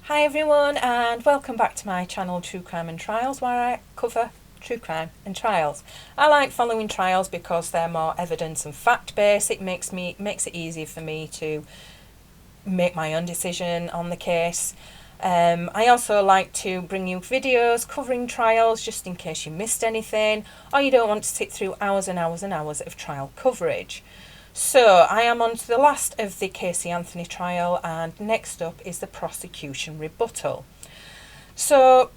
Hi everyone, and welcome back to my channel True Crime and Trials, where I cover true crime and trials. I like following trials because they're more evidence and fact based. It makes it easier for me to make my own decision on the case. I also like to bring you videos covering trials just in case you missed anything or you don't want to sit through hours and hours and hours of trial coverage. So I am on to the last of the Casey Anthony trial, and next up is the prosecution rebuttal. So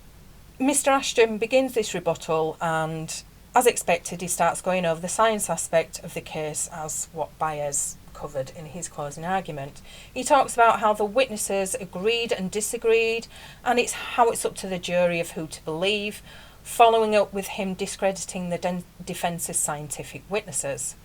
Mr. Ashton begins this rebuttal, and as expected he starts going over the science aspect of the case as what Byers covered in his closing argument. He talks about how the witnesses agreed and disagreed, and how it's up to the jury of who to believe, following up with him discrediting the defence's scientific witnesses.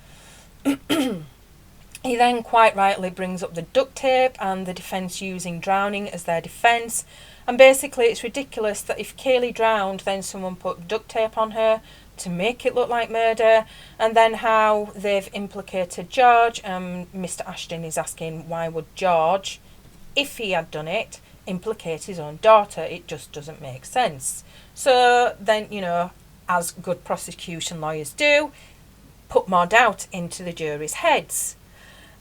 He then quite rightly brings up the duct tape and the defence using drowning as their defence, and basically it's ridiculous that if Kaylee drowned then someone put duct tape on her to make it look like murder, and then how they've implicated George. Mr. Ashton is asking why would George, if he had done it, implicate his own daughter. It just doesn't make sense. So then, as good prosecution lawyers do, put more doubt into the jury's heads.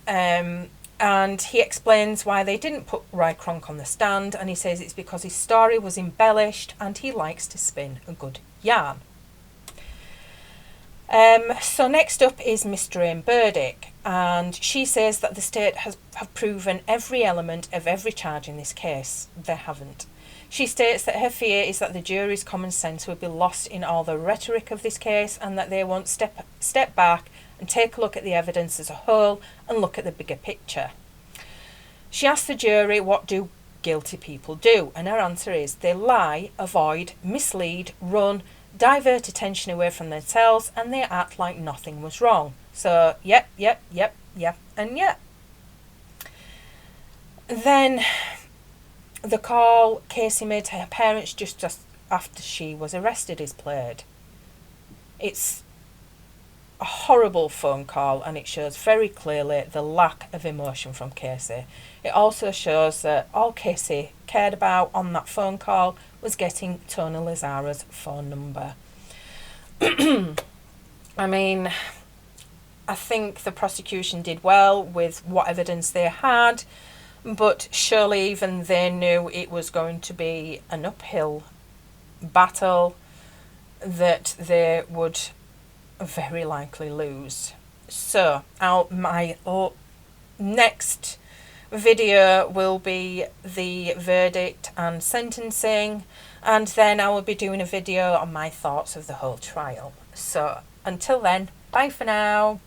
And he explains why they didn't put Roy Kronk on the stand, and he says it's because his story was embellished and he likes to spin a good yarn. So next up is Miss Doreen Burdick, and she says that the state have proven every element of every charge in this case. They haven't. She states that her fear is that the jury's common sense will be lost in all the rhetoric of this case, and that they won't step back and take a look at the evidence as a whole and look at the bigger picture. She asks the jury, what do guilty people do? And her answer is they lie, avoid, mislead, run, divert attention away from themselves, and they act like nothing was wrong. So yep, and yep. Then the call Casey made to her parents just after she was arrested is played. It's a horrible phone call, and it shows very clearly the lack of emotion from Casey. It also shows that all Casey cared about on that phone call was getting Tony Lazzara's phone number. I mean, I think the prosecution did well with what evidence they had, but surely even they knew it was going to be an uphill battle that they would very likely lose. So my next video will be the verdict and sentencing, and then I will be doing a video on my thoughts of the whole trial. So until then, bye for now.